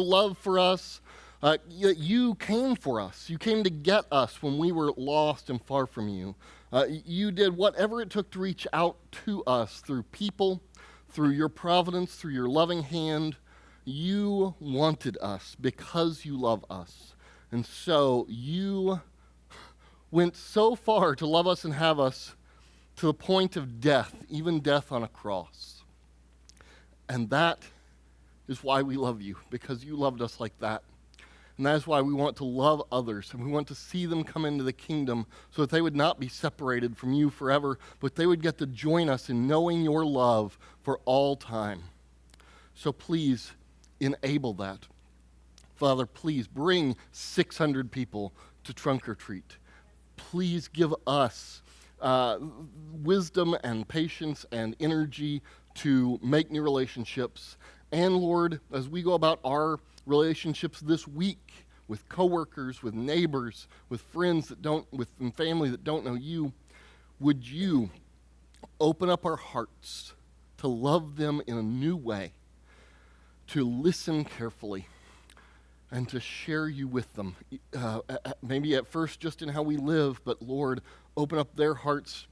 love for us. You came for us. You came to get us when we were lost and far from you. You did whatever it took to reach out to us through people, through your providence, through your loving hand. You wanted us because you love us. And so you went so far to love us and have us to the point of death, even death on a cross. And that is why we love you, because you loved us like that. And that is why we want to love others, and we want to see them come into the kingdom so that they would not be separated from you forever, but they would get to join us in knowing your love for all time. So please enable that. Father, please bring 600 people to Trunk or Treat. Please give us wisdom and patience and energy to make new relationships. And Lord, as we go about our relationships this week with coworkers, with neighbors, with friends that don't, with family that don't know you, would you open up our hearts to love them in a new way, to listen carefully, and to share you with them. Maybe at first just in how we live, but Lord, open up their hearts.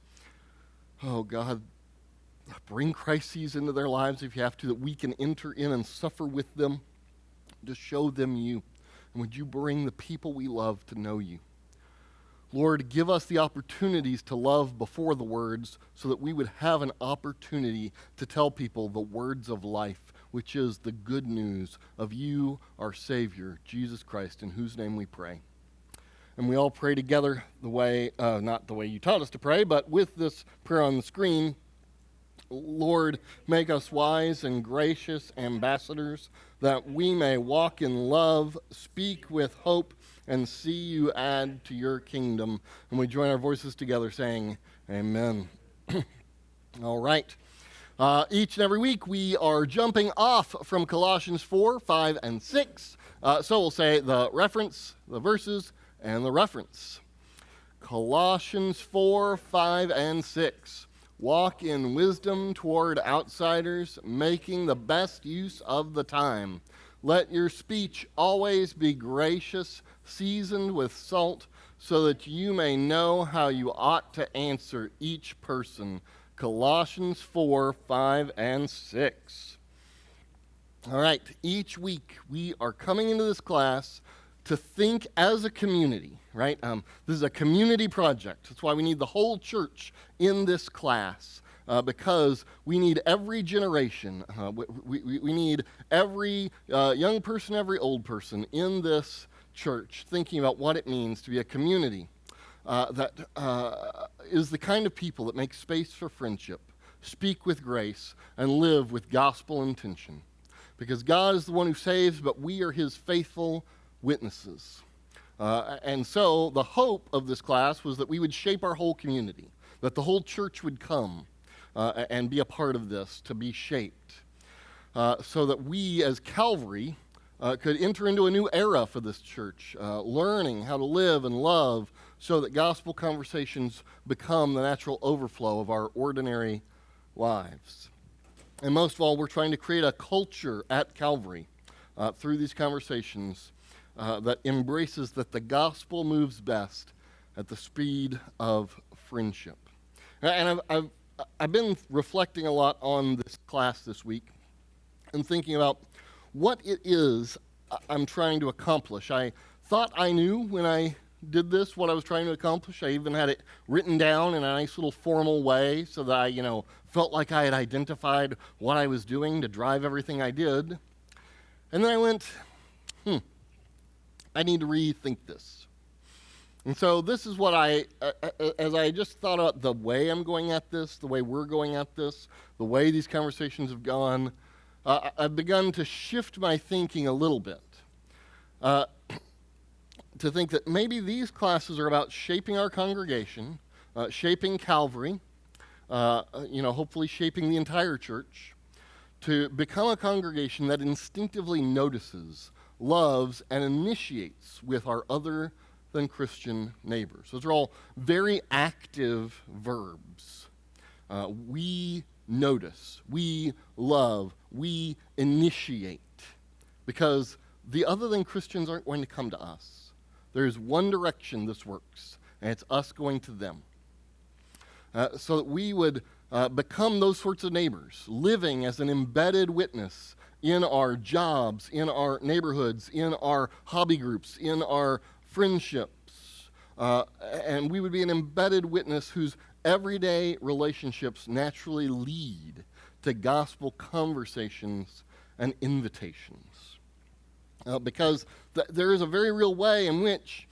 Oh God, bring crises into their lives if you have to, that we can enter in and suffer with them to show them you. And would you bring the people we love to know you? Lord, give us the opportunities to love before the words so that we would have an opportunity to tell people the words of life, which is the good news of you, our Savior, Jesus Christ, in whose name we pray. And we all pray together the way, not the way you taught us to pray, but with this prayer on the screen. Lord, make us wise and gracious ambassadors, that we may walk in love, speak with hope, and see you add to your kingdom. And we join our voices together saying, Amen. All right. Each and every week we are jumping off from Colossians 4, 5, and 6. So we'll say the reference, the verses, and the reference. Colossians 4, 5, and 6. Walk in wisdom toward outsiders, making the best use of the time. Let your speech always be gracious, seasoned with salt, so that you may know how you ought to answer each person. Colossians 4, 5, and 6. All right, each week we are coming into this class to think as a community, right? This is a community project. That's why we need the whole church in this class, because we need every generation. We need every young person, every old person in this church thinking about what it means to be a community that is the kind of people that make space for friendship, speak with grace, and live with gospel intention. Because God is the one who saves, but we are his faithful witnesses. And so the hope of this class was that we would shape our whole community, that the whole church would come and be a part of this, to be shaped, so that we as Calvary could enter into a new era for this church, learning how to live and love so that gospel conversations become the natural overflow of our ordinary lives. And most of all, we're trying to create a culture at Calvary through these conversations that embraces that the gospel moves best at the speed of friendship. And I've been reflecting a lot on this class this week and thinking about what it is I'm trying to accomplish. I thought I knew when I did this what I was trying to accomplish. I even had it written down in a nice little formal way so that I, felt like I had identified what I was doing to drive everything I did. And then I went, I need to rethink this. And so this is what as I just thought about the way I'm going at this, the way we're going at this, the way these conversations have gone, I've begun to shift my thinking a little bit. To think that maybe these classes are about shaping our congregation, shaping Calvary, hopefully shaping the entire church, to become a congregation that instinctively notices, loves, and initiates with our other than Christian neighbors. Those are all very active verbs. We notice, we love, we initiate, because the other than Christians aren't going to come to us. There's one direction this works, and it's us going to them. So that we would become those sorts of neighbors, living as an embedded witness in our jobs, in our neighborhoods, in our hobby groups, in our friendships. And we would be an embedded witness whose everyday relationships naturally lead to gospel conversations and invitations. Because there is a very real way in which,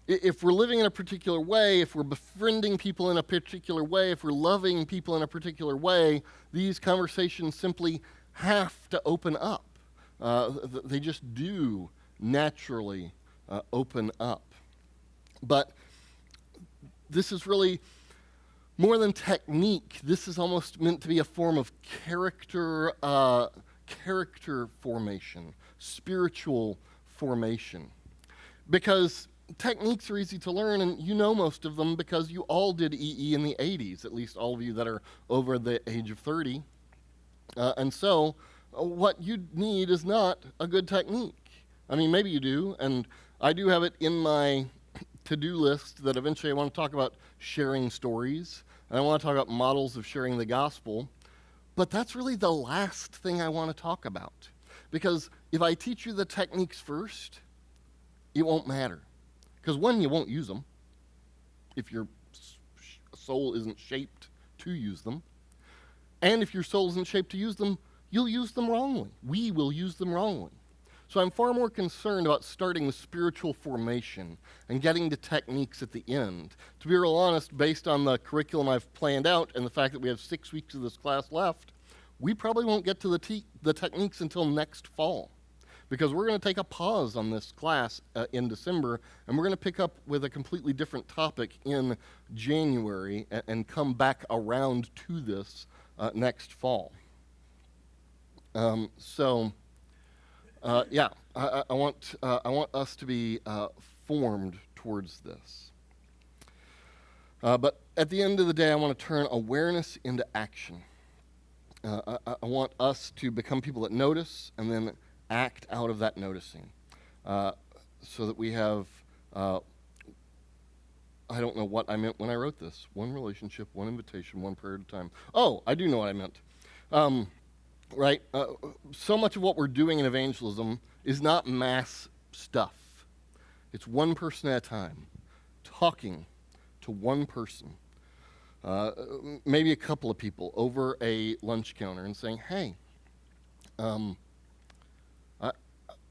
if we're living in a particular way, if we're befriending people in a particular way, if we're loving people in a particular way, these conversations simply have to open up. They just do naturally open up. But this is really more than technique. This is almost meant to be a form of character formation, spiritual formation. Because techniques are easy to learn, and you know most of them because you all did EE in the 80s, at least all of you that are over the age of 30. And so what you need is not a good technique. I mean, maybe you do, and I do have it in my to-do list that eventually I want to talk about sharing stories, and I want to talk about models of sharing the gospel, but that's really the last thing I want to talk about. Because if I teach you the techniques first, it won't matter. Because one, you won't use them if your soul isn't shaped to use them. And if your soul isn't shaped to use them, you'll use them wrongly. We will use them wrongly. So I'm far more concerned about starting with spiritual formation and getting to techniques at the end. To be real honest, based on the curriculum I've planned out and the fact that we have 6 weeks of this class left, we probably won't get to the techniques until next fall. Because we're going to take a pause on this class in December, and we're going to pick up with a completely different topic in January and come back around to this next fall. I want us to be formed towards this. But at the end of the day, I want to turn awareness into action. I want us to become people that notice and then act out of that noticing, so that we have, I don't know what I meant when I wrote this. One relationship, one invitation, one prayer at a time. Oh, I do know what I meant. Right? So much of what we're doing in evangelism is not mass stuff. It's one person at a time, talking to one person, maybe a couple of people over a lunch counter and saying, hey,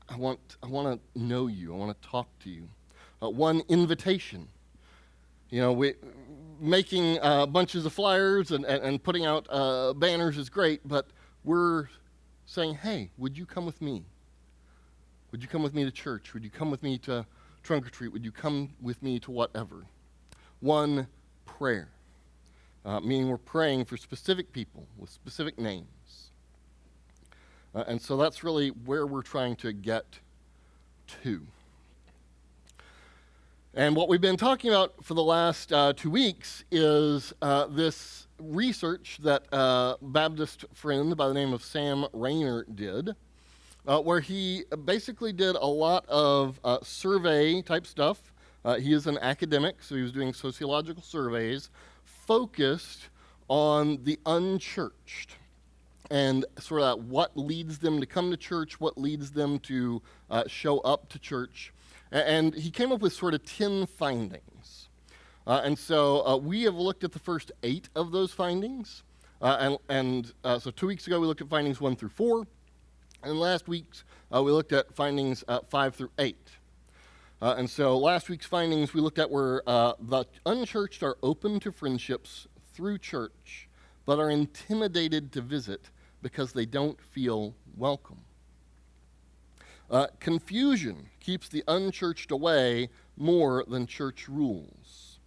I want to know you. I want to talk to you. One invitation. Making bunches of flyers and putting out banners is great, but we're saying, hey, would you come with me? Would you come with me to church? Would you come with me to trunk or treat? Would you come with me to whatever? One prayer, meaning we're praying for specific people with specific names. And so that's really where we're trying to get to. And what we've been talking about for the last 2 weeks is this research that a Baptist friend by the name of Sam Rayner did, where he basically did a lot of survey-type stuff. He is an academic, so he was doing sociological surveys focused on the unchurched and sort of what leads them to come to church, what leads them to show up to church. And he came up with sort of 10 findings. And so we have looked at the first 8 of those findings. So 2 weeks ago we looked at findings 1 through 4. And last week we looked at findings 5 through 8. And so last week's findings we looked at were the unchurched are open to friendships through church, but are intimidated to visit because they don't feel welcome. Confusion keeps the unchurched away more than church rules.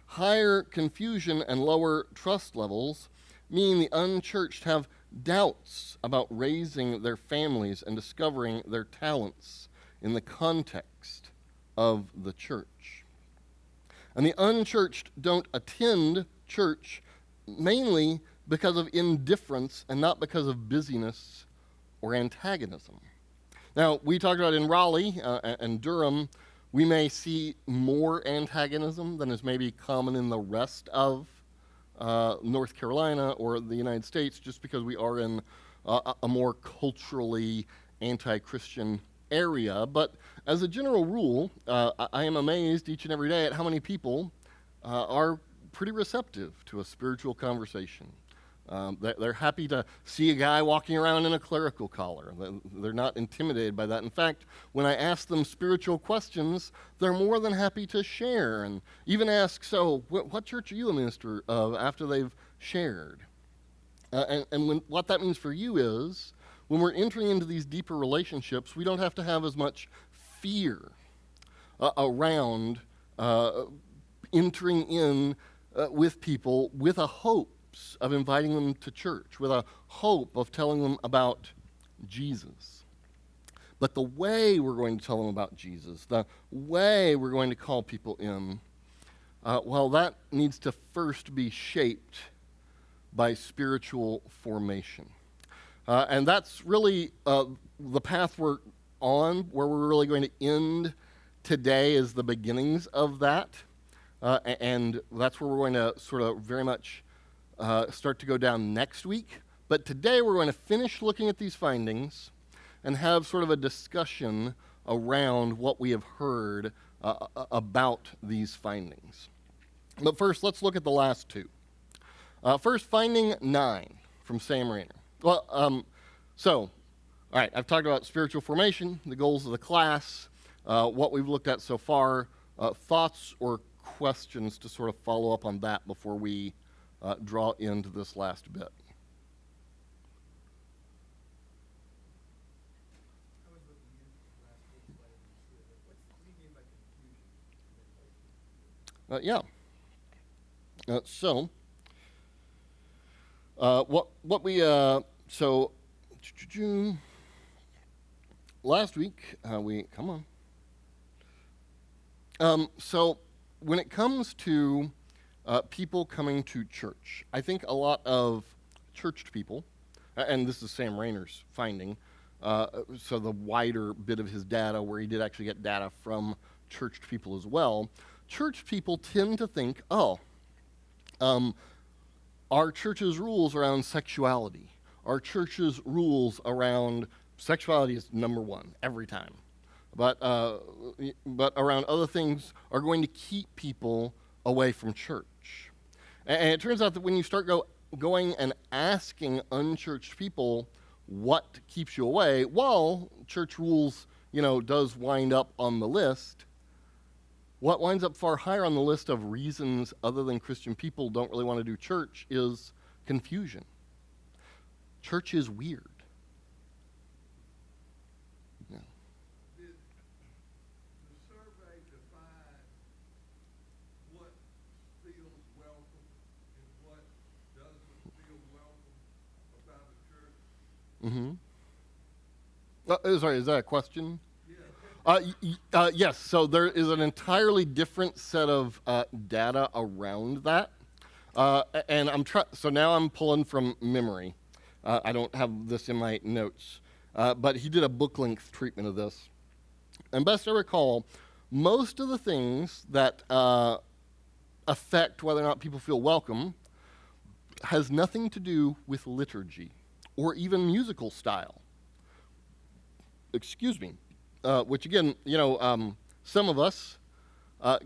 Higher confusion and lower trust levels mean the unchurched have doubts about raising their families and discovering their talents in the context of the church. And the unchurched don't attend church mainly because of indifference and not because of busyness or antagonism. Now, we talked about in Raleigh and Durham, we may see more antagonism than is maybe common in the rest of North Carolina or the United States, just because we are in a more culturally anti-Christian area. But as a general rule, I am amazed each and every day at how many people are pretty receptive to a spiritual conversation. They're happy to see a guy walking around in a clerical collar. They're not intimidated by that. In fact, when I ask them spiritual questions, they're more than happy to share and even ask, so what church are you a minister of, after they've shared? And what that means for you is, when we're entering into these deeper relationships, we don't have to have as much fear around entering in with people with a hope of inviting them to church, with a hope of telling them about Jesus. But the way we're going to tell them about Jesus, the way we're going to call people in, well, that needs to first be shaped by spiritual formation. And that's really the path we're on, where we're really going to end today is the beginnings of that. And that's where we're going to sort of very much start to go down next week. But today we're going to finish looking at these findings and have sort of a discussion around what we have heard about these findings. But first, let's look at the last two. First, finding 9 from Sam Rainer. Well, all right, I've talked about spiritual formation, the goals of the class, what we've looked at so far, thoughts or questions to sort of follow up on that before we draw into this last bit. Yeah. What we last week so when it comes to people coming to church, I think a lot of churched people, and this is Sam Rainer's finding, so the wider bit of his data where he did actually get data from churched people as well, churched people tend to think, our church's rules around sexuality, our church's rules around sexuality is number one every time. But around other things are going to keep people away from church. And it turns out that when you start going and asking unchurched people what keeps you away, while church rules, does wind up on the list, what winds up far higher on the list of reasons other than Christian people don't really want to do church is confusion. Church is weird. Yeah. Did the survey define what feels welcome and what doesn't feel welcome about a church? Sorry, is that a question? Yeah. Yes, so there is an entirely different set of data around that. And so now I'm pulling from memory. I don't have this in my notes. But he did a book-length treatment of this. And best I recall, most of the things that affect whether or not people feel welcome has nothing to do with liturgy or even musical style. Excuse me. Which again, some of us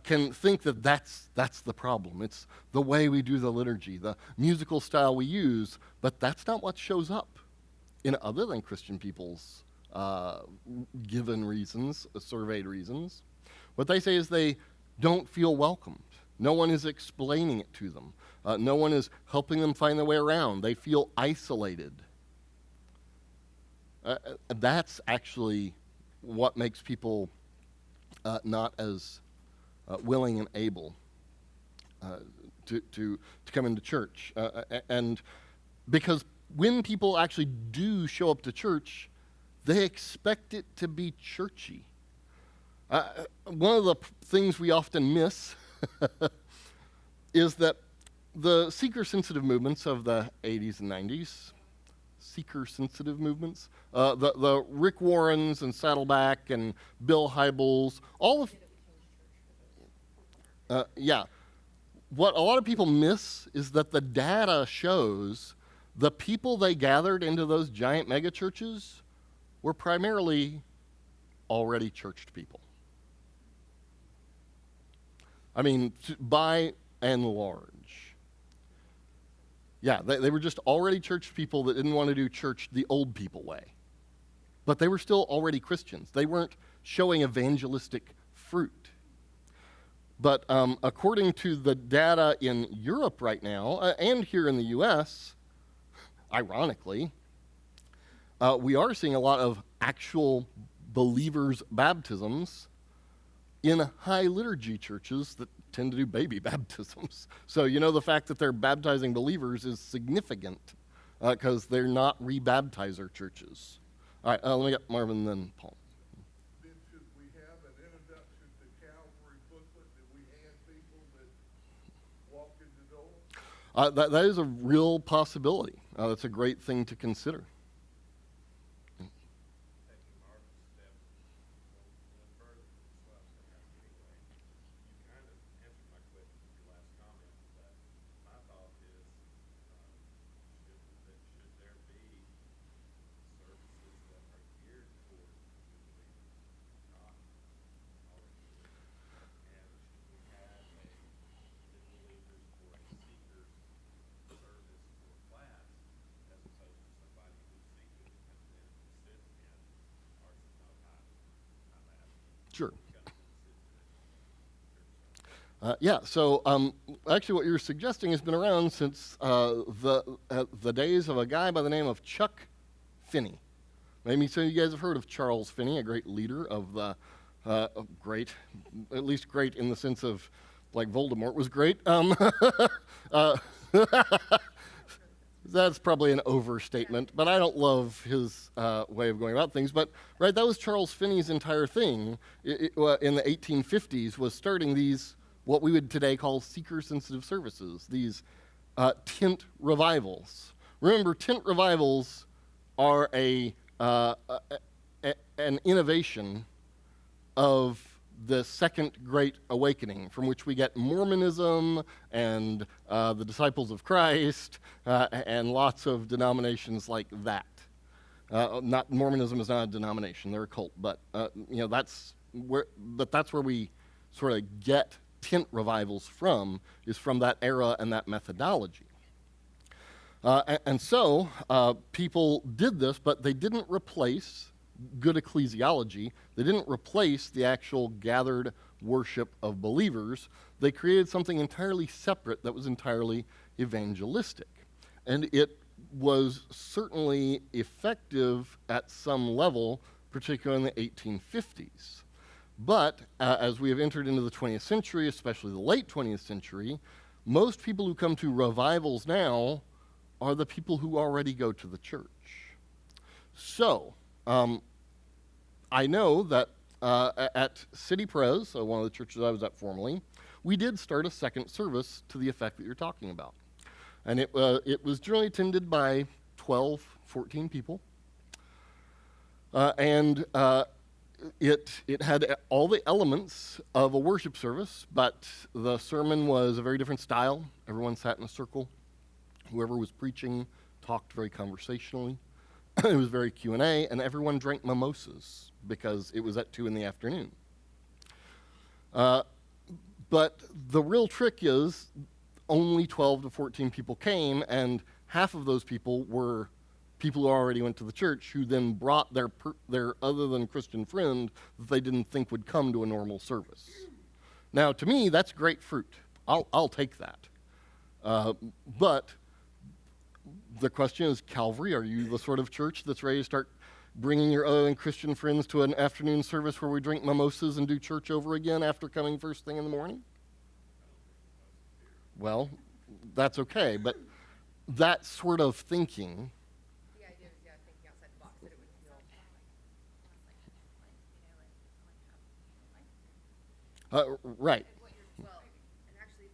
can think that that's the problem. It's the way we do the liturgy, the musical style we use, but that's not what shows up in other than Christian people's given reasons, surveyed reasons. What they say is they don't feel welcomed. No one is explaining it to them. No one is helping them find their way around. They feel isolated. That's actually what makes people not as willing and able to come into church. And because when people actually do show up to church, they expect it to be churchy. One of the things we often miss is that the seeker-sensitive movements of the 80s and 90s seeker-sensitive movements. The Rick Warrens and Saddleback and Bill Hybels, all of, yeah. What a lot of people miss is that the data shows the people they gathered into those giant megachurches were primarily already churched people. I mean, by and large. Yeah, they were just already church people that didn't want to do church the old people way. But they were still already Christians. They weren't showing evangelistic fruit. But according to the data in Europe right now, and here in the U.S., ironically, we are seeing a lot of actual believers' baptisms in high liturgy churches that tend to do baby baptisms. So, the fact that they're baptizing believers is significant because they're not rebaptizer churches. All right, let me get Marvin, then Paul. Then should we have an introduction to Calvary booklet that we hand people that walk in the door? That is a real possibility. That's a great thing to consider. Sure. So actually what you're suggesting has been around since the days of a guy by the name of Chuck Finney. Maybe some of you guys have heard of Charles Finney, a great leader of the, great, at least great in the sense of like Voldemort was great. That's probably an overstatement, but I don't love his way of going about things. But, right, that was Charles Finney's entire thing in the 1850s, was starting these, what we would today call seeker-sensitive services, these tent revivals. Remember, tent revivals are an innovation of the Second Great Awakening, from which we get Mormonism and the Disciples of Christ and lots of denominations like that. Not Mormonism is not a denomination; they're a cult. But that's where we sort of get tent revivals from, is from that era and that methodology. And so people did this, but they didn't replace good ecclesiology. They didn't replace the actual gathered worship of believers. They created something entirely separate that was entirely evangelistic. And it was certainly effective at some level, particularly in the 1850s. But as we have entered into the 20th century, especially the late 20th century, most people who come to revivals now are the people who already go to the church. So, I know that at City Pres, one of the churches I was at formerly, we did start a second service to the effect that you're talking about. And it was generally attended by 12, 14 people. And it had all the elements of a worship service, but the sermon was a very different style. Everyone sat in a circle. Whoever was preaching talked very conversationally. It was very Q&A, and everyone drank mimosas because it was at 2 p.m. But the real trick is only 12 to 14 people came, and half of those people were people who already went to the church, who then brought their other than Christian friend that they didn't think would come to a normal service. Now, to me, that's great fruit. I'll take that. But the question is, Calvary, are you the sort of church that's ready to start bringing your other than Christian friends to an afternoon service where we drink mimosas and do church over again after coming first thing in the morning? Well, that's okay, but that sort of thinking. The idea is, thinking outside the box, that it would feel Right. and actually,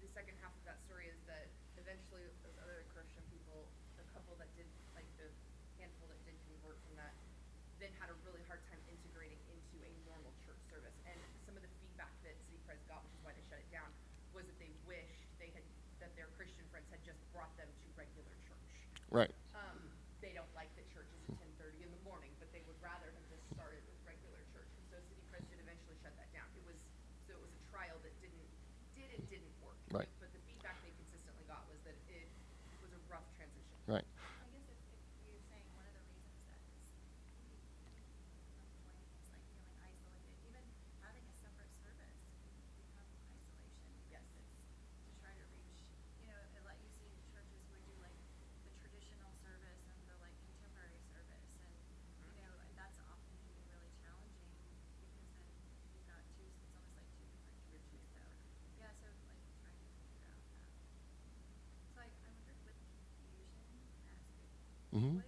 the second half of that story is that eventually those other Christian people, the couple that did like the Christian friends had just brought them to regular church. Right. They don't like that church is at 10:30 in the morning, but they would rather have just started with regular church. And so City Pres did eventually shut that down. It was a trial that did and didn't work. Right. But the feedback they consistently got was that it was a rough transition. Right. I guess if you're saying one of the reasons that this unemployment is like feeling isolated, even having a separate service can become isolation. Yes. It's to try to reach, it let you see churches would do like the traditional service and the like contemporary service, and and that's often can be really challenging because then you've got it's almost like two different churches. So yeah, so like trying to figure out that. So I wondered with the confusion aspect, Mm-hmm.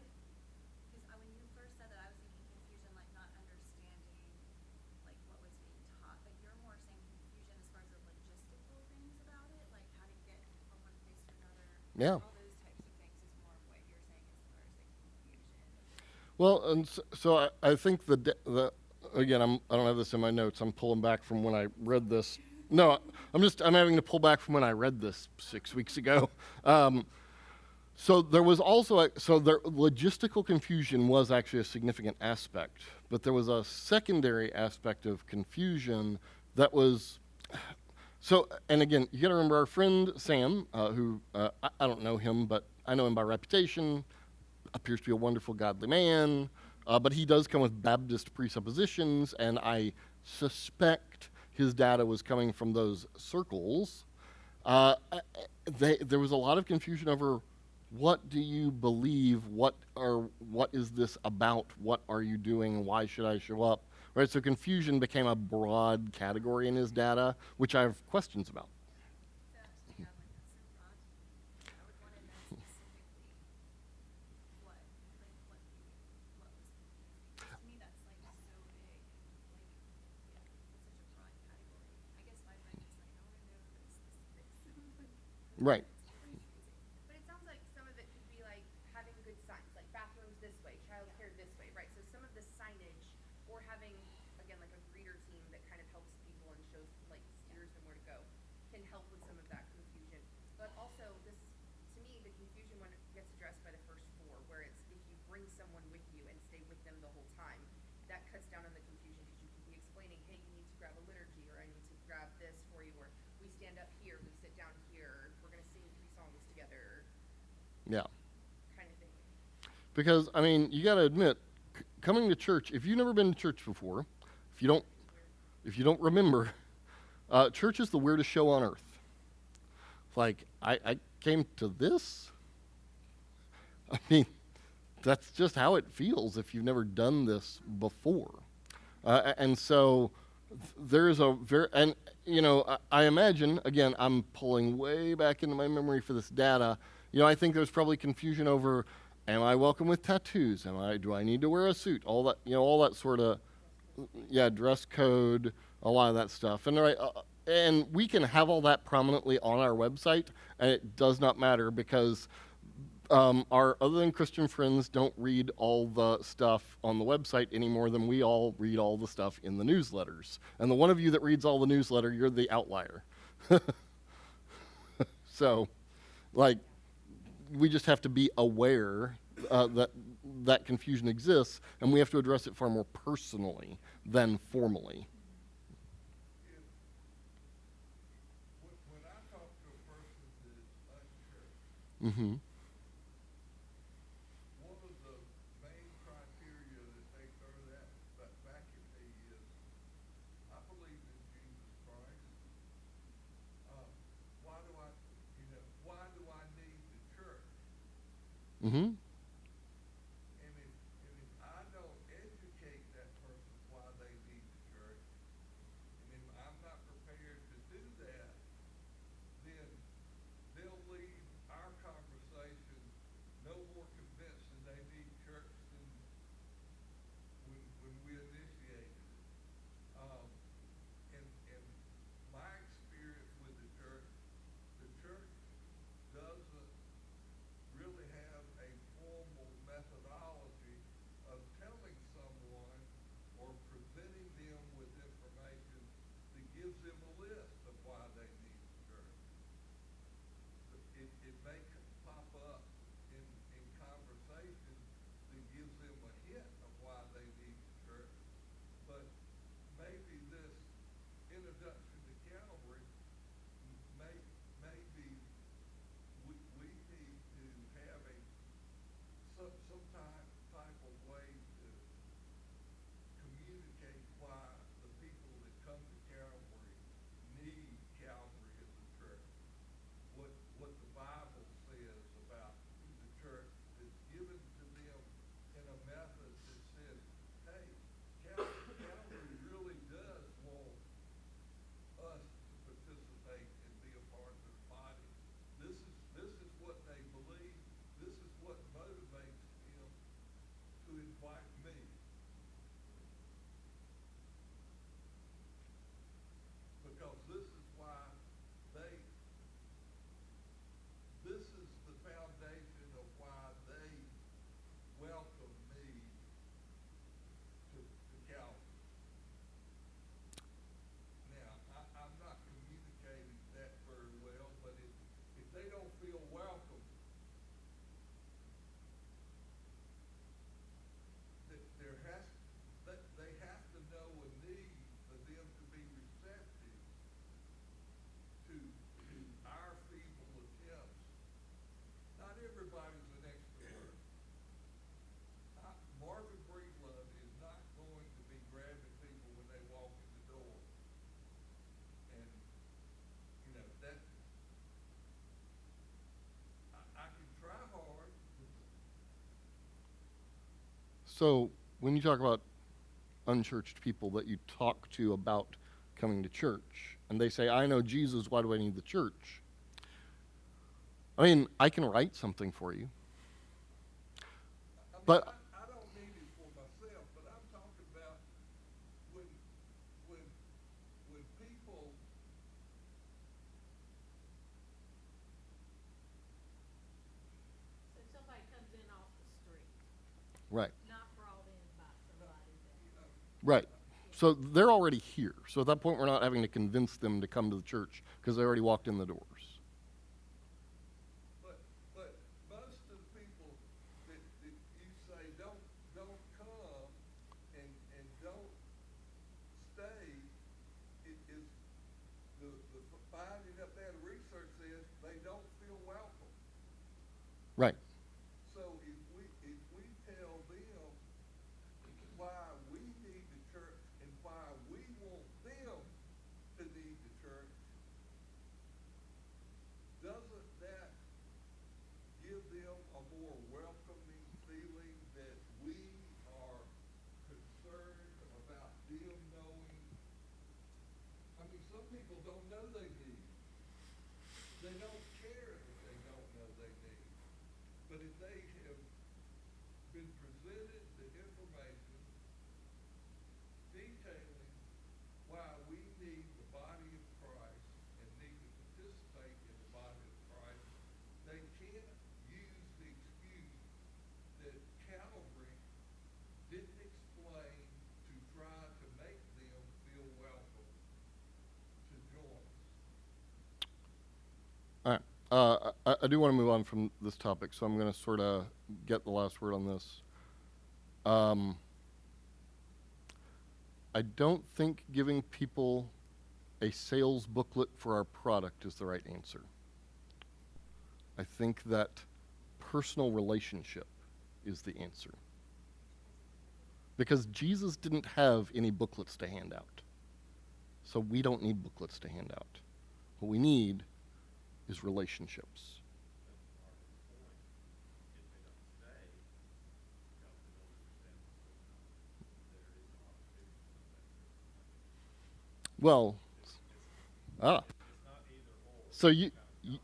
because when you first said that, I was thinking confusion, like not understanding like what was being taught, but you're more saying confusion as far as the logistical things about it, like how to get from one place to another. Yeah. All those types of things is more of what you're saying as far as the confusion. Well, and so I think again, I don't have this in my notes. I'm pulling back from when I read this. No, I'm having to pull back from when I read this 6 weeks ago. So there was also the logistical confusion was actually a significant aspect, but there was a secondary aspect of confusion that was. So, and again, you got to remember our friend Sam, who I don't know him, but I know him by reputation. Appears to be a wonderful, godly man, but he does come with Baptist presuppositions, and I suspect his data was coming from those circles. There was a lot of confusion over what do you believe, what is this about, what are you doing, why should I show up, right? So confusion became a broad category in his data, which I have questions about. So yeah, like that's so broad. I would want to know specifically what was confusing. To me, that's like so big, and like it's such a broad category. I guess my brain is like, I want to know the specifics. Right. It's really confusing. But it sounds like some of it could be like having good signs, like bathrooms this way, childcare this way, right? So some of the signage, or having, again, like a greeter team that kind of helps people and shows, like, steers them where to go, can help with some of that confusion. But also, this, to me, the confusion when it gets addressed by the first four, where it's if you bring someone with you and stay with them the whole time, that cuts down on the confusion because you can be explaining, hey, you need to grab a liturgy, or I need to grab this for you, or we stand up here, we sit down here, we're going to sing 3 songs together, Yeah. kind of thing. Because, I mean, you got to admit, coming to church, if you've never been to church before, if you don't remember, church is the weirdest show on earth. Like, I came to this? I mean, that's just how it feels if you've never done this before. And so there's I imagine, again, I'm pulling way back into my memory for this data. I think there's probably confusion over, am I welcome with tattoos? Do I need to wear a suit? All that sort of, dress code, a lot of that stuff. And we can have all that prominently on our website, and it does not matter because our other than Christian friends don't read all the stuff on the website any more than we all read all the stuff in the newsletters. And the one of you that reads all the newsletter, you're the outlier. So, like, we just have to be aware that confusion exists, and we have to address it far more personally than formally. When I talk to a person that is unchurched, Mm-hmm. one of the main criteria that they throw back at me is, I believe in Jesus Christ. Why do I need the church? Mm-hmm. And if I don't educate that person why they need the church, and if I'm not prepared to do that, then they'll leave our conversation no more convinced that they need church than when we initiated it. And my experience with the church doesn't really have a formal methodology of telling someone or presenting them with information that gives them a list of why they need the church. everybody's an extrovert. Martha Breedlove is not going to be grabbing people when they walk in the door. And, that, I can try hard. So when you talk about unchurched people that you talk to about coming to church, and they say, I know Jesus, why do I need the church? I mean, I can write something for you. But I don't need it for myself, but I'm talking about when people. So somebody comes in off the street, right. not brought in by somebody that. Right. So they're already here. So at that point, we're not having to convince them to come to the church because they already walked in the doors. But most of the people that you say don't come and don't stay, it is the finding up there, the research says they don't feel welcome. Right. So if we tell them why we need the church and why we want them to need the church, doesn't that give them a more welcoming feeling that we are concerned about them knowing? I mean, some people don't know they need. They don't care if they don't know they need. But if they have been presented the information detailing why we need the body of Christ and need to participate in the body of Christ, they can't use the excuse that Calvary didn't explain to try to make them feel welcome to join us. All right. I do want to move on from this topic, so I'm going to sort of get the last word on this. I don't think giving people a sales booklet for our product is the right answer. I think that personal relationship is the answer. Because Jesus didn't have any booklets to hand out. So we don't need booklets to hand out. What we need is relationships. Well, so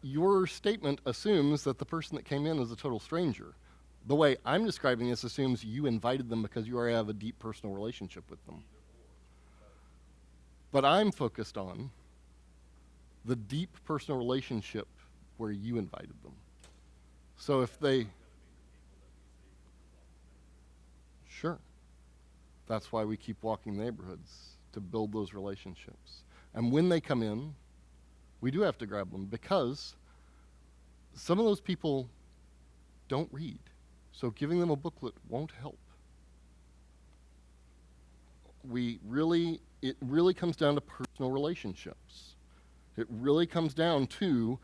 your statement assumes that the person that came in is a total stranger. The way I'm describing this assumes you invited them because you already have a deep personal relationship with them. But I'm focused on the deep personal relationship where you invited them. So if they... Sure. That's why we keep walking neighborhoods, to build those relationships. And when they come in, we do have to grab them because some of those people don't read. So giving them a booklet won't help. It really comes down to personal relationships. It really comes down to,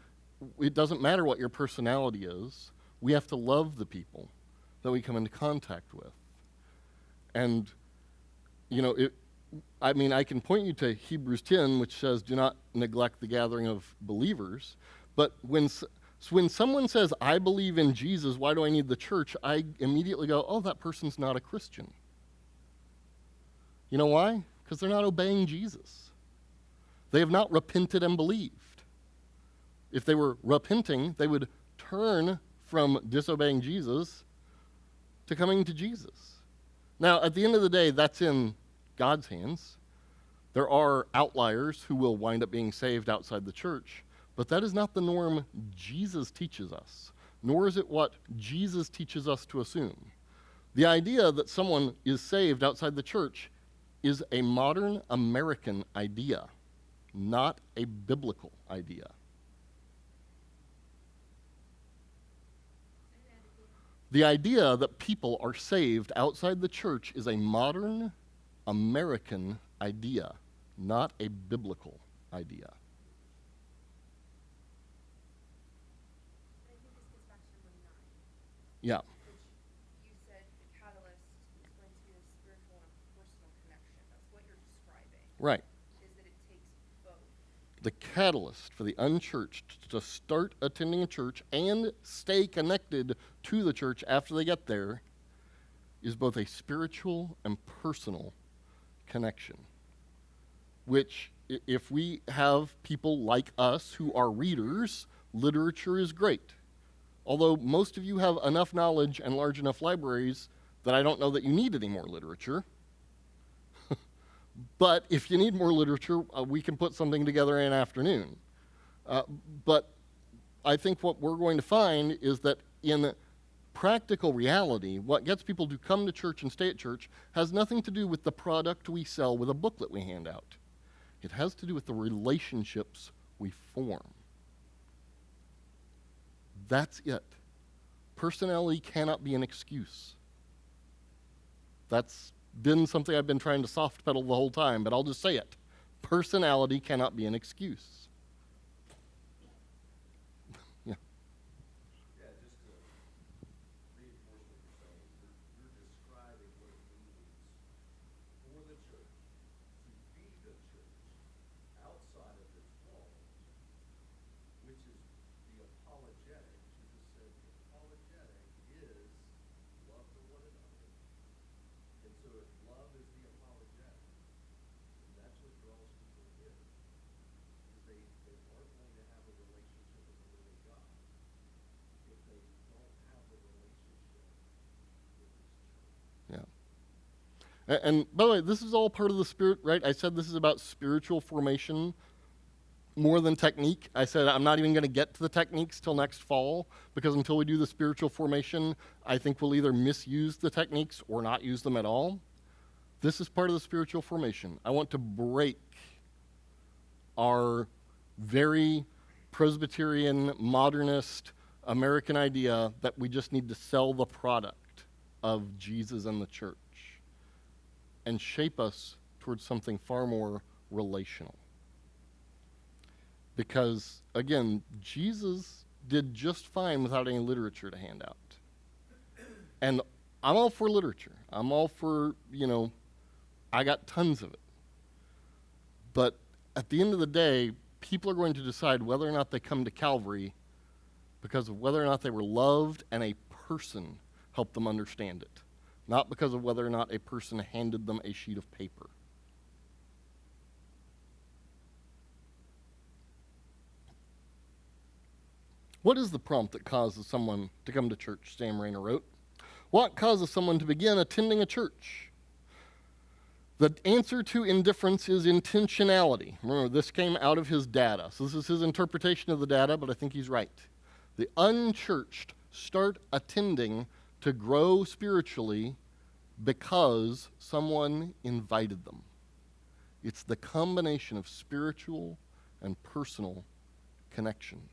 it doesn't matter what your personality is, we have to love the people that we come into contact with. And, I can point you to Hebrews 10, which says, do not neglect the gathering of believers. But when someone says, I believe in Jesus, why do I need the church? I immediately go, oh, that person's not a Christian. You know why? Because they're not obeying Jesus. They have not repented and believed. If they were repenting, they would turn from disobeying Jesus to coming to Jesus. Now, at the end of the day, that's in God's hands. There are outliers who will wind up being saved outside the church, but that is not the norm Jesus teaches us, nor is it what Jesus teaches us to assume. The idea that someone is saved outside the church is a modern American idea, not a biblical idea. The idea that people are saved outside the church is a modern American idea, not a biblical idea. But I think this gets back to your Yeah. Which you said the catalyst is going to be a spiritual and a personal connection. That's what you're describing. Right. Is that it takes both. The catalyst for the unchurched to start attending a church and stay connected to the church after they get there is both a spiritual and personal connection. Which, if we have people like us who are readers, literature is great. Although most of you have enough knowledge and large enough libraries that I don't know that you need any more literature. But if you need more literature, we can put something together in an afternoon. But I think what we're going to find is that in practical reality, what gets people to come to church and stay at church has nothing to do with the product we sell with a booklet we hand out. It has to do with the relationships we form. That's it. Personality cannot be an excuse. That's been something I've been trying to soft pedal the whole time, but I'll just say it. Personality cannot be an excuse. Yeah. Yeah, just to reinforce what you're saying, you're describing what it means for the church to be the church outside of its walls, which is the apologetic. Jesus said the apologetic is love for one another. And so if love is the apologetic, then that's what draws people in. Because they aren't going to have a relationship with the living God if they don't have a relationship with his church. Yeah. And by the way, this is all part of the Spirit, right? I said this is about spiritual formation more than technique. I said I'm not even going to get to the techniques till next fall, because until we do the spiritual formation, I think we'll either misuse the techniques or not use them at all. This is part of the spiritual formation. I want to break our very Presbyterian, modernist, American idea that we just need to sell the product of Jesus and the church and shape us towards something far more relational. Because, again, Jesus did just fine without any literature to hand out. And I'm all for literature. I'm all for, I got tons of it. But at the end of the day, people are going to decide whether or not they come to Calvary because of whether or not they were loved and a person helped them understand it, not because of whether or not a person handed them a sheet of paper. What is the prompt that causes someone to come to church? Sam Rainer wrote. What causes someone to begin attending a church? The answer to indifference is intentionality. Remember, this came out of his data. So this is his interpretation of the data, but I think he's right. The unchurched start attending to grow spiritually because someone invited them. It's the combination of spiritual and personal connections.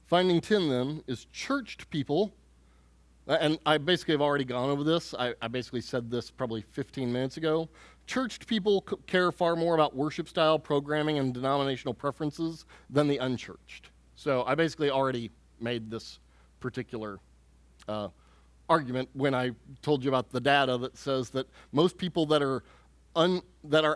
Finding 10, then, is churched people, and I basically have already gone over this. I basically said this probably 15 minutes ago. Churched people care far more about worship style, programming, and denominational preferences than the unchurched. So I basically already made this particular argument when I told you about the data that says that most people that are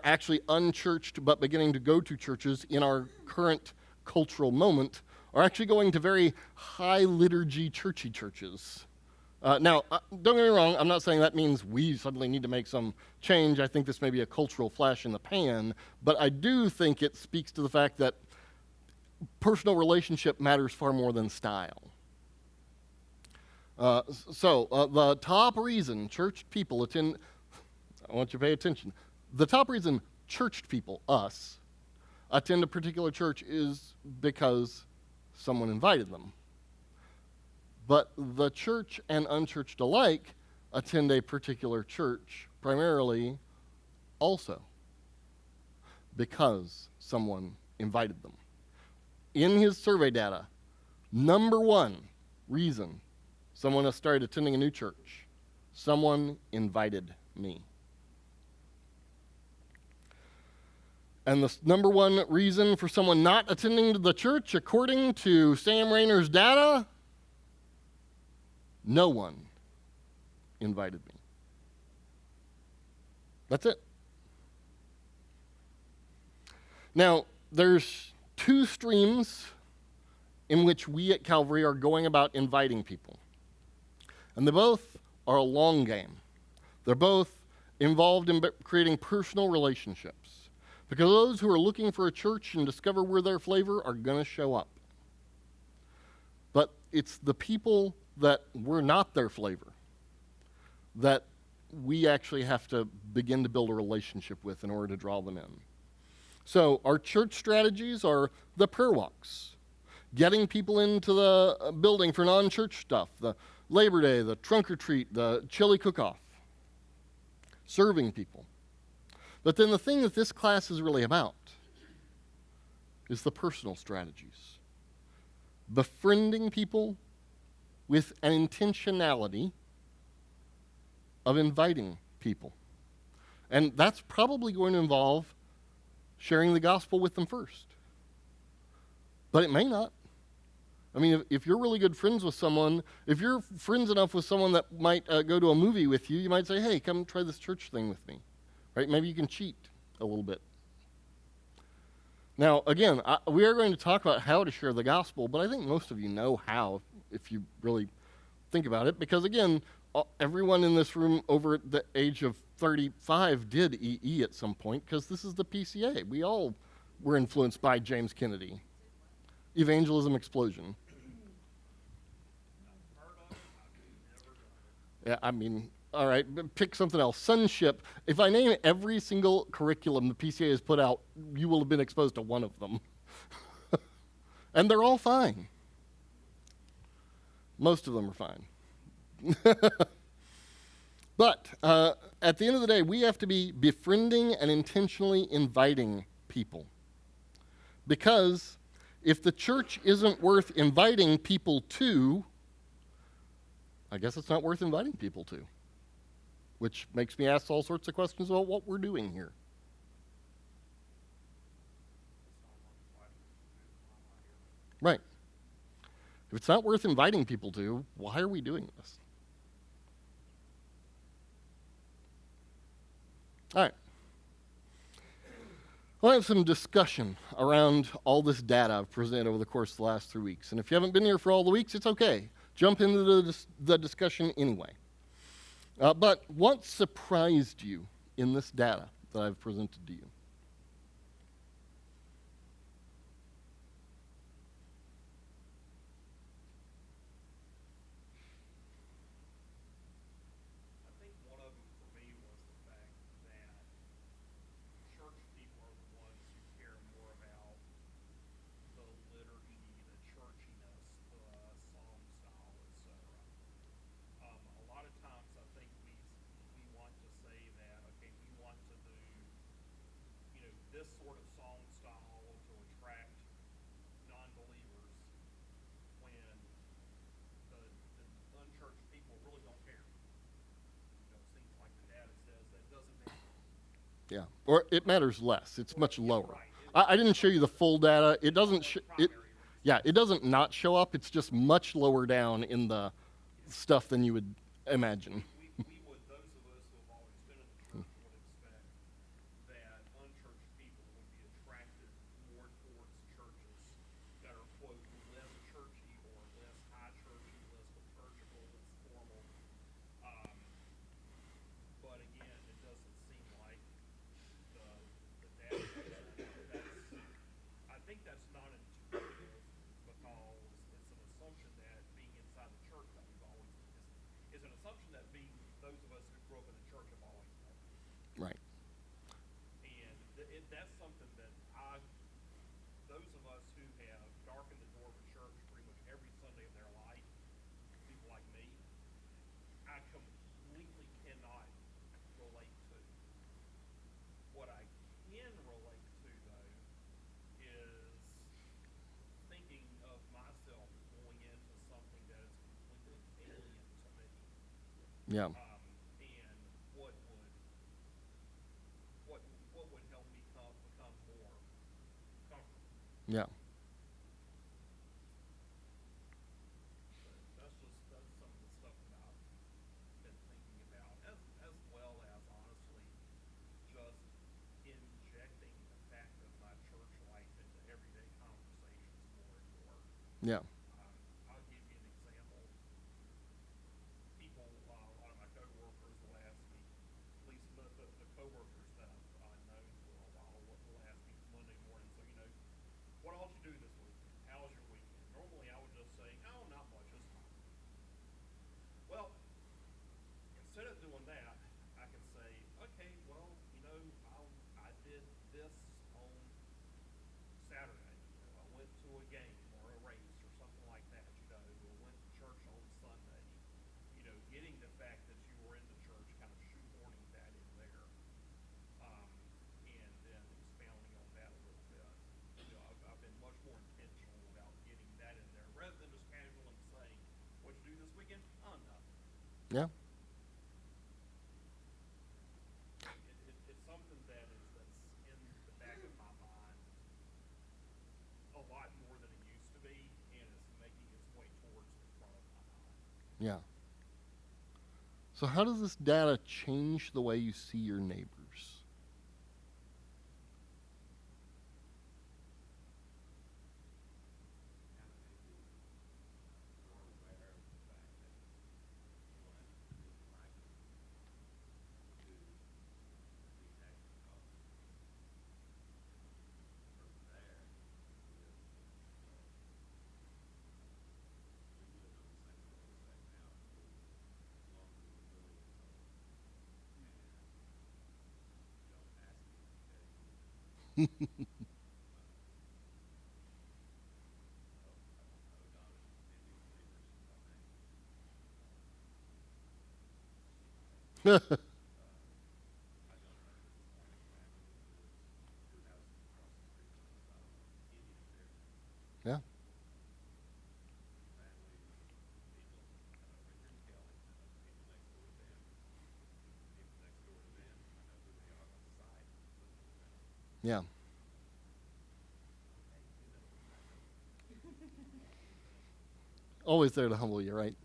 actually unchurched but beginning to go to churches in our current cultural moment are actually going to very high liturgy churchy churches. Now, don't get me wrong, I'm not saying that means we suddenly need to make some change. I think this may be a cultural flash in the pan, but I do think it speaks to the fact that personal relationship matters far more than style. So the top reason churched people attend, I want you to pay attention, the top reason churched people, us, attend a particular church is because someone invited them. But the church and unchurched alike attend a particular church primarily also because someone invited them. In his survey data, number one reason someone has started attending a new church, someone invited me. And the number one reason for someone not attending the church, according to Sam Rainer's data, no one invited me. That's it. Now, there's two streams in which we at Calvary are going about inviting people. And they both are a long game. They're both involved in creating personal relationships. Because those who are looking for a church and discover we're their flavor are going to show up. But it's the people that we're not their flavor that we actually have to begin to build a relationship with in order to draw them in. So our church strategies are the prayer walks, getting people into the building for non-church stuff, the Labor Day, the trunk or treat, the chili cook-off, serving people. But then the thing that this class is really about is the personal strategies. Befriending people with an intentionality of inviting people. And that's probably going to involve sharing the gospel with them first. But it may not. I mean, if you're really good friends with someone, if you're friends enough with someone that might go to a movie with you, you might say, hey, come try this church thing with me. Right? Maybe you can cheat a little bit. Now, again, we are going to talk about how to share the gospel, but I think most of you know how, if you really think about it, because again, everyone in this room over the age of 35 did EE at some point, because this is the PCA. We all were influenced by James Kennedy. Evangelism explosion. Yeah, I mean, all right, pick something else. Sonship. If I name every single curriculum the PCA has put out, you will have been exposed to one of them. And they're all fine. Most of them are fine. But at the end of the day, we have to be befriending and intentionally inviting people. Because if the church isn't worth inviting people to, I guess it's not worth inviting people to. Which makes me ask all sorts of questions about what we're doing here. Right. If it's not worth inviting people to, why are we doing this? All right. I'll have some discussion around all this data I've presented over the course of the last 3 weeks. And if you haven't been here for all the weeks, it's okay. Jump into the discussion anyway. But what surprised you in this data that I've presented to you? I think one of them for me was the fact that church people are the ones who care more about the liturgy, the churchiness, the psalm style, etc. A lot of times I think we want to say that, okay, we want to do, this sort of song style to attract non-believers when the unchurched people really don't care. It seems like the data says that doesn't matter. Yeah, or it matters less. It's much lower. Right. I didn't show you the full data. It doesn't. It doesn't not show up. It's just much lower down in the stuff than you would imagine. We would, those of us who have always been in the church would expect that unchurched people would be attracted more towards churches that are, quote, less churchy or less high churchy, less liturgical, less formal. But again, it doesn't seem like the data shows that. I think that's not intuitive because it's an assumption that being inside the church that we've always is an assumption that being those of us who grew up in the church have always known. Right. And that's something that those of us who have darkened the door of a church pretty much every Sunday of their life, people like me, I completely cannot relate to. What I can relate to, though, is thinking of myself going into something that is completely alien to me. Yeah. And what would help me become more Yeah. That's some of the stuff that I've been thinking about, as well as honestly just injecting the fact of my church life into everyday conversations more and more. Yeah. I'll give you an example. People, a lot of my coworkers will ask me, at least the coworkers that I've known for a while will ask me Monday morning, so what all did you do this weekend? How was your weekend? Normally I would just say, oh, not much, it's fine. Well, instead of doing that, I can say, okay, well, I did this on Saturday. I went to a game or a race or something like that, or went to church on Sunday. Getting the fact that you were in the church, kind of shoehorning that in there, and then expounding on that a little bit. I've been much more intentional about getting that in there, rather than just casually saying, what'd you do this weekend? Oh, nothing. Yeah. It's something that's in the back of my mind a lot more than it used to be, and it's making its way towards the front of my mind. Yeah. So how does this data change the way you see your neighbors? Yeah. Yeah. Always there to humble you, right?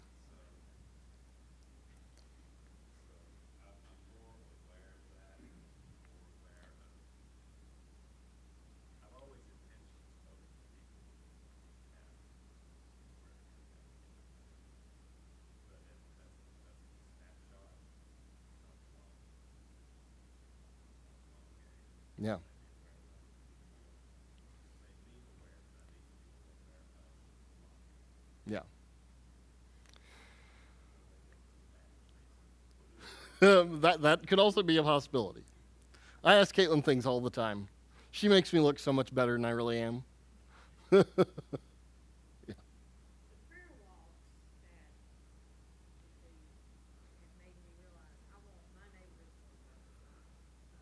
Yeah. Yeah. That could also be a possibility. I ask Caitlin things all the time. She makes me look so much better than I really am. The prayer walks that we do have made me realize I want my neighbors to know I don't pray.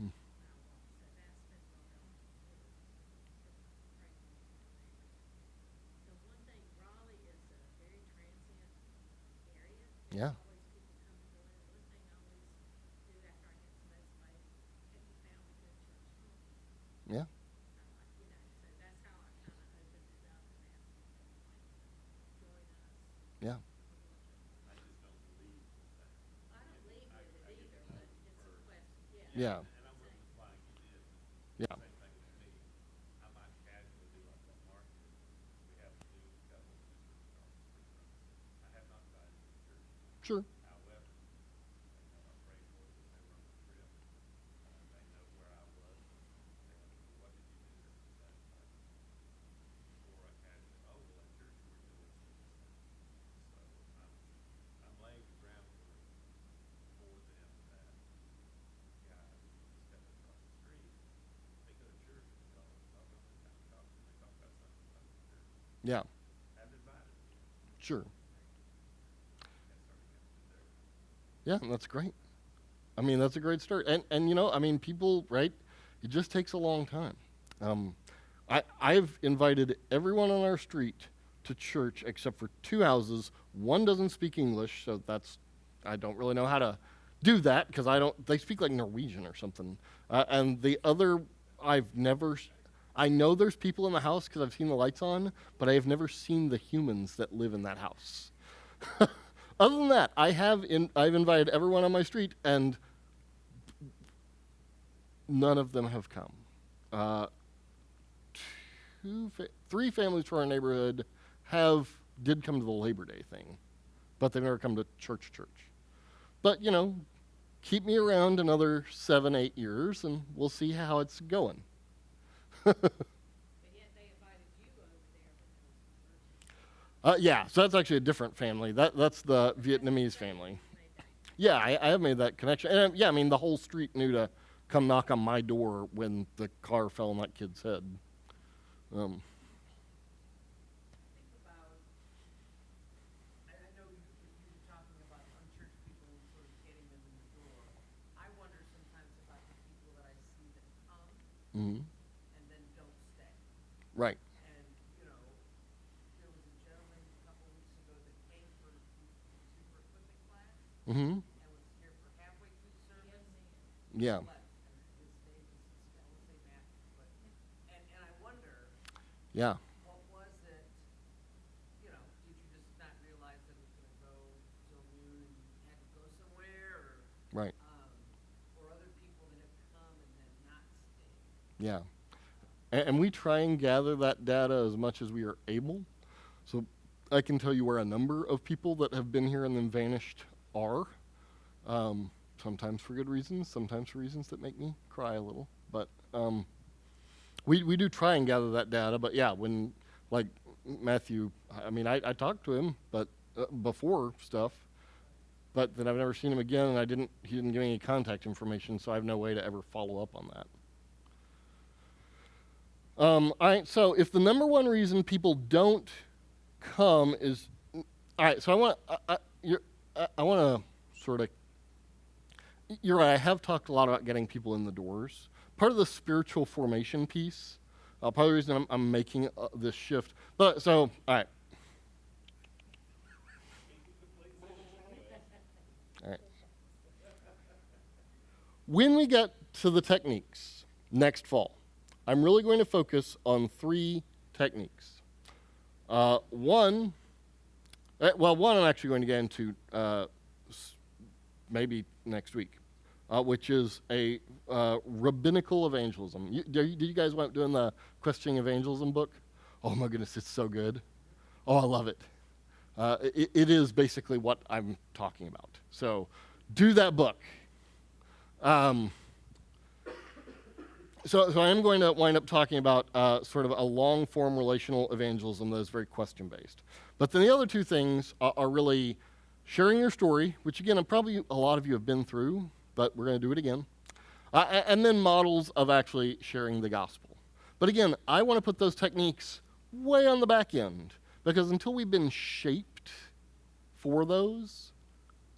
Hmm. I walk. So that's been real helpful too. To pray for my neighbors. The one thing, Raleigh is a very transient area. Yeah. Always people come and go in. One thing I always do after I get to know somebody, have you found a good church home? Yeah. So that's how I kind of opened it up and asked people like join us. Yeah. I don't lead with it either, but it's a question. Yeah. And I'm implying you did. Yeah. Same thing with me. I might casually do like that market. We have a new couple of sisters across the street from us. I have not invited them to church. Sure. However, they know I prayed for them when they were on the trip. They know where I was. They asked me, what did you do during the Sabbath? Before I casually, oh, well, at church we're doing such and such. So I'm laying the groundwork for them that, yeah, just coming across the street, they go to church and tell them, oh, no, they kind of talk, and they talk about something about the church. Yeah. Haven't invited them. Sure. That started coming to there. Yeah, that's great. I mean, that's a great start. And people, right? It just takes a long time. I've invited everyone on our street to church except for 2 houses. One doesn't speak English, so I don't really know how to do that because they speak like Norwegian or something. And the other, I've never, I know there's people in the house because I've seen the lights on, but I have never seen the humans that live in that house. Other than that, I've invited everyone on my street, and none of them have come. Three families from our neighborhood did come to the Labor Day thing, but they've never come to church. But, keep me around another 7-8 years, and we'll see how it's going. But yet they invited you over there. Yeah, so that's actually a different family. That's the Vietnamese family. Yeah, I have made that connection. And yeah, I mean, the whole street knew to come knock on my door when the car fell on that kid's head. Think about, I know you were talking about unchurched people and sort of getting them in the door. I wonder sometimes about the people that I see that come Mm-hmm. and then don't stay. Right. And, there was a gentleman a couple weeks ago that came for super equipment class Mm-hmm. and was here for halfway through service. Yeah. Left. And his name is, I won't say Matthew, but, and I wonder, Yeah. what was it, did you just not realize that it was gonna go till noon and you had to go somewhere, Right. or other people that have come and then not stayed? Yeah. And we try and gather that data as much as we are able. So I can tell you where a number of people that have been here and then vanished are. Sometimes for good reasons, sometimes for reasons that make me cry a little. But we do try and gather that data. But yeah, when, like Matthew, I mean, I talked to him, but before stuff, but then I've never seen him again, and he didn't give me any contact information, so I have no way to ever follow up on that. All right, so if the number one reason people don't come is, all right, so I want to sort of, you're right, I have talked a lot about getting people in the doors. Part of the spiritual formation piece, part of the reason I'm making this shift, but so, all right. All right. When we get to the techniques next fall, I'm really going to focus on 3 techniques. One I'm actually going to get into maybe next week, which is a rabbinical evangelism. Did you guys want doing the Questioning Evangelism book? Oh my goodness, it's so good. Oh, I love it. It is basically what I'm talking about. So do that book. So I am going to wind up talking about sort of a long-form relational evangelism that is very question-based. But then the other 2 things are really sharing your story, which again, probably a lot of you have been through, but we're going to do it again. And then models of actually sharing the gospel. But again, I want to put those techniques way on the back end, because until we've been shaped for those,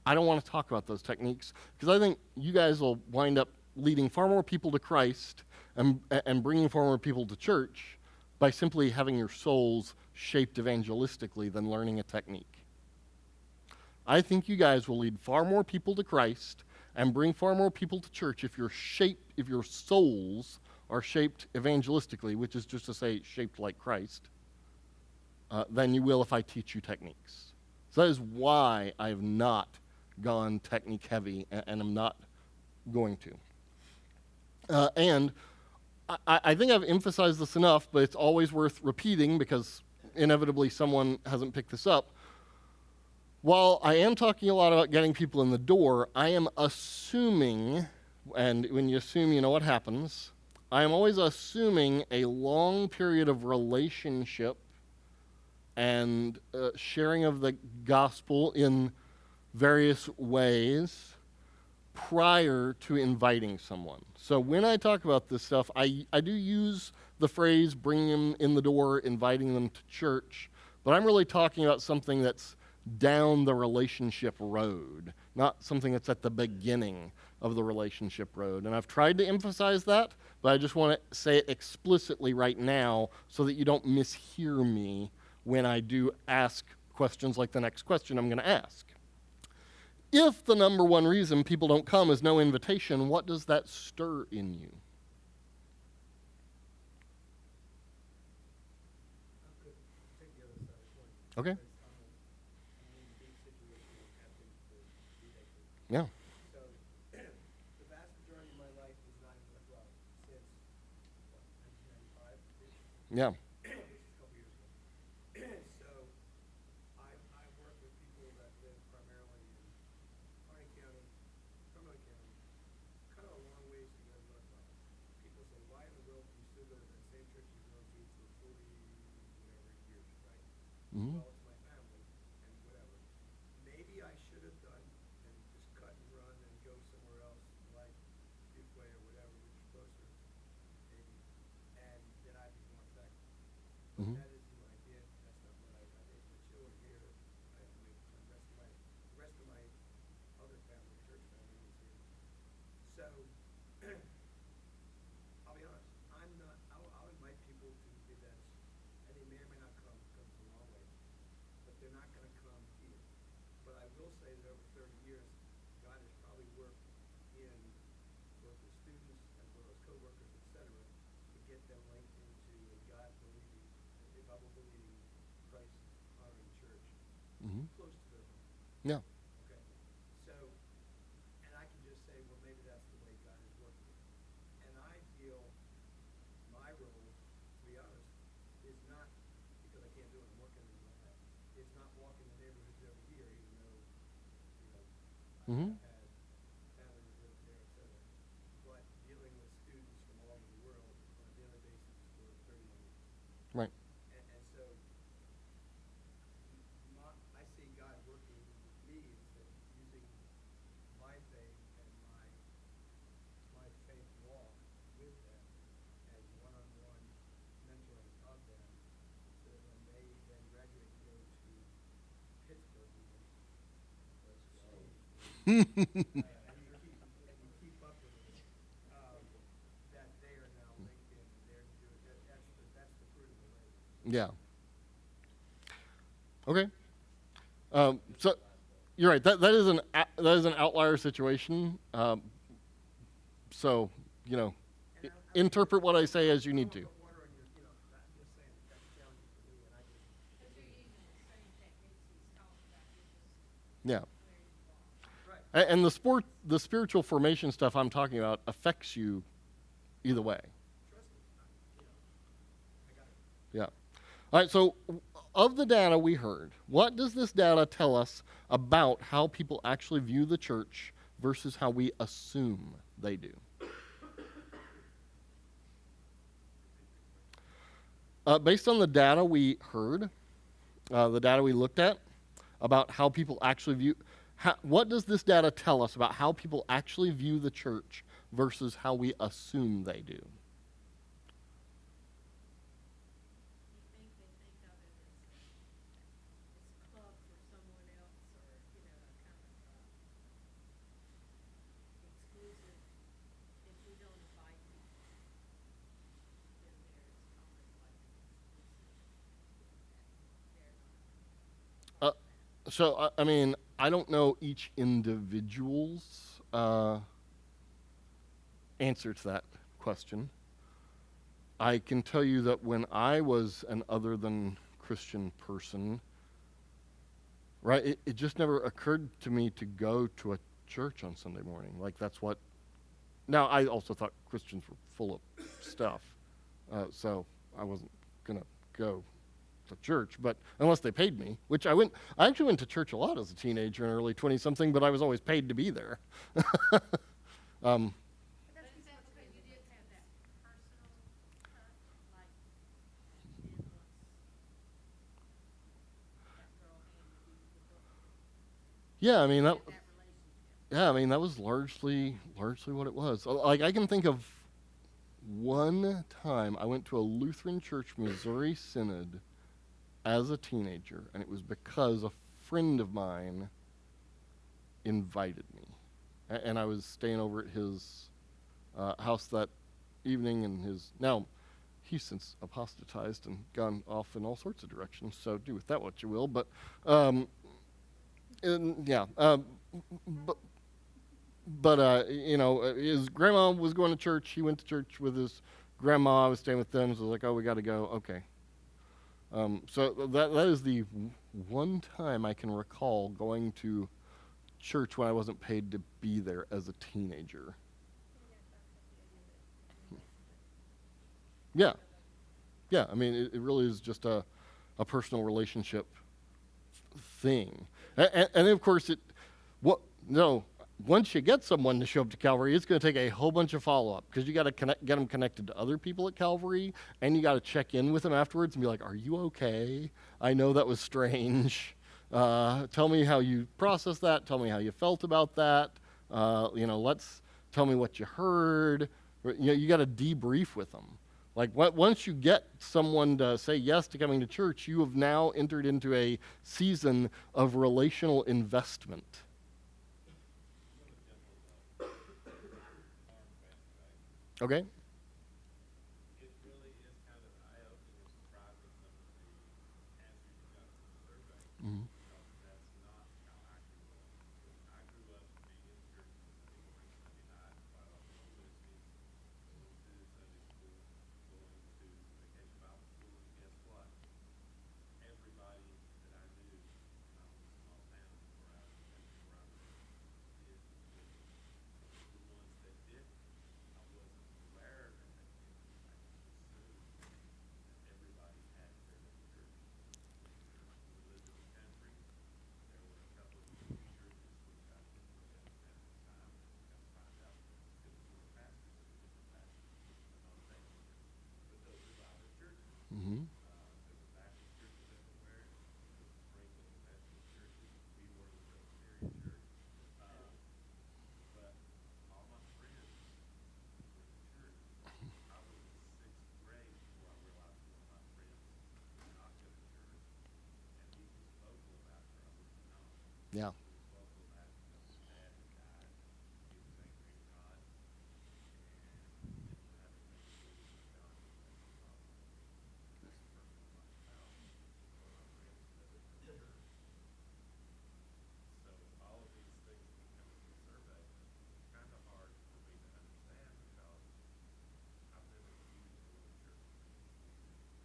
I don't want to talk about those techniques, because I think you guys will wind up leading far more people to Christ and bringing far more people to church by simply having your souls shaped evangelistically than learning a technique. I think you guys will lead far more people to Christ and bring far more people to church if your souls are shaped evangelistically, which is just to say shaped like Christ, than you will if I teach you techniques. So that is why I have not gone technique heavy, and I'm not going to. And I think I've emphasized this enough, but it's always worth repeating because inevitably someone hasn't picked this up. While I am talking a lot about getting people in the door, I am assuming, and when you assume, you know what happens, I am always assuming a long period of relationship and sharing of the gospel in various ways prior to inviting someone. So when I talk about this stuff, I do use the phrase bringing them in the door, inviting them to church, but I'm really talking about something that's down the relationship road, not something that's at the beginning of the relationship road. And I've tried to emphasize that, but I just want to say it explicitly right now so that you don't mishear me when I do ask questions like the next question I'm going to ask. If the number one reason people don't come is no invitation, what does that stir in you? Okay. Because I'm in a big situation and have been for 3 decades. Yeah. So, the vast majority of my life was not in well, since, what, 1995-ish? Yeah. Which is a couple years ago. So, I work with people that live primarily in Harney County, Cumberland County, kind of a long ways to go north of. People say, why in the world do you still go to that same church you've gone to for 40 whatever years, right? Mhm. Well, it's my family and whatever. Maybe I should have done and just cut and run and go somewhere else, like Fuquay or whatever, which is closer, maybe, and then I'd be more effective. But Mhm. that isn't what I did. That's not what I raised my children here. The rest of my other family, church family, was here. So, I'll be honest. I'll invite people to events, and they may or may not come from a long way, but they're not going to come here. But I will say that over 30 years, God has probably worked in both the students as well as coworkers, et cetera, to get them linked into a God-believing, a Bible-believing, Christ-honoring church Mhm. close to their home. Yeah. Okay? So, and I can just say, well, maybe that's the way God is working. And I feel my role, to be honest, is not, because I can't do it, I'm working in my head, it's not walking the neighborhoods over here, even though, I Mhm. have had family that live there, et cetera. But dealing with students from all over the world on a daily basis for 31 years. Right. And so, I see God working with me instead of using my faith and my faith walk with them as one-on-one mentoring of them, so that when they then graduate and go to Pittsburgh even, and you keep up with it, that they are now linked in and they're doing that's the fruit of the labor. Yeah. Okay. So you're right. That is an outlier situation. So interpret what I say as you need to. Put water on your, I'm just saying that's challenging for me, and I just. But you're using the same techniques he's talking about, you're just Yeah. where you are. Right. And the spiritual formation stuff I'm talking about affects you either way. Trust me, I got it. Yeah. All right, so of the data we heard, what does this data tell us about how people actually view the church versus how we assume they do? Based on the data we heard, the data we looked at, about how people actually view, what does this data tell us about how people actually view the church versus how we assume they do? You think they think of it as a club for someone else, or, a kind of exclusive, if we don't invite people, then there's almost like an exclusive, they're not. So, I mean, I don't know each individual's answer to that question. I can tell you that when I was an other than Christian person, right, it just never occurred to me to go to a church on Sunday morning. Like, that's what. Now, I also thought Christians were full of stuff, so I wasn't going to go to church, but unless they paid me, which I actually went to church a lot as a teenager and early 20-something, but I was always paid to be there. But is that because you did have that personal touch, like you did once that girl handed you the book, Yeah, I mean that. that relationship? Yeah, I mean that was largely what it was. Like I can think of one time I went to a Lutheran Church Missouri Synod as a teenager, and it was because a friend of mine invited me, and I was staying over at his house that evening. And now he's since apostatized and gone off in all sorts of directions. So do with that what you will. But his grandma was going to church. He went to church with his grandma. I was staying with them, so I was like, oh, we got to go. Okay. So that is the one time I can recall going to church when I wasn't paid to be there as a teenager. Yeah. Yeah, I mean, it really is just a personal relationship thing. And of course, once you get someone to show up to Calvary, it's going to take a whole bunch of follow-up because you got to get them connected to other people at Calvary, and you got to check in with them afterwards and be like, "Are you okay? I know that was strange. Tell me how you processed that. Tell me how you felt about that. Tell me what you heard." You got to debrief with them. Like once you get someone to say yes to coming to church, you have now entered into a season of relational investment. Okay. It really is kind of eye-opening and surprising some of the answers you got from the survey. Mm-hmm. Because that's not how I grew up. I grew up being in church people on Sunday night, quite often on Wednesdays, going to Sunday school, going to vacation Bible school, and guess what? Everybody that I knew when I was a small town where I lived, did with me. The ones that didn't, I wasn't aware that they didn't. I just assumed that everybody had their own church. When we lived in the country, there were a couple of few churches which I didn't really understand at the time. I got to find out because we were pastors and we different pastors, denominations. But those were Bible churches. Mm-hmm. There were Baptist churches everywhere. There were sprinkling of Methodist churches. We were the Presbyterian church. But all my friends were in church. I was in sixth grade before I realized one of my friends did not go to church. And he was vocal about it, or I wouldn't have known. Yeah. He was vocal about it because his dad had died. He was angry at God. And it didn't have anything to do with God. That's the personal lifestyle. One of my friends never went to church. So all of these things that come from the survey, it's kind of hard for me to understand because I've never viewed going to church as being weird.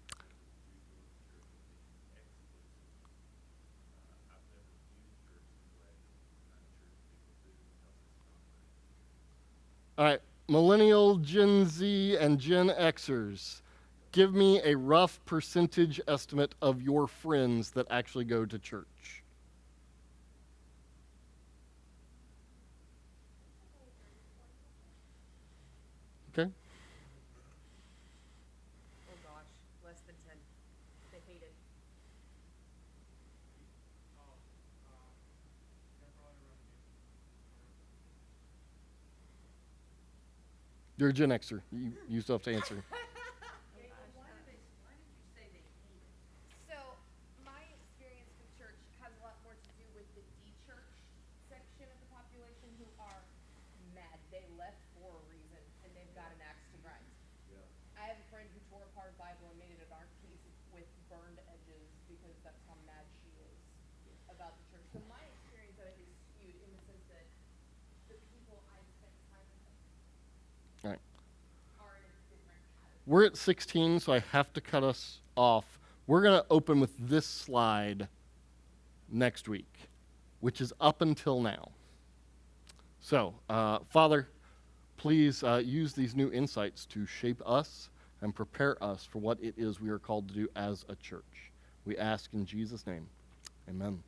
I've never viewed going to church as being exclusive. I've never viewed church the way unchurched people do because it's not my experience. All right, Millennial, Gen Z, and Gen Xers, give me a rough percentage estimate of your friends that actually go to church. Okay. Oh gosh, less than 10. They hate it. You're a Gen Xer. You still have to answer. Why did you say they hate it? So, my experience with church has a lot more to do with the de-church section of the population who are mad. They left for a reason, and they've got an axe to grind. Yeah. I have a friend who tore apart a Bible and made it an art piece with burned edges because that's how mad she is about the church. So my experience of it is skewed in the sense that the people I spent time with All right. are in a different category. We're at 16, so I have to cut us off. We're going to open with this slide next week, which is up until now. So, Father, please use these new insights to shape us and prepare us for what it is we are called to do as a church. We ask in Jesus' name. Amen.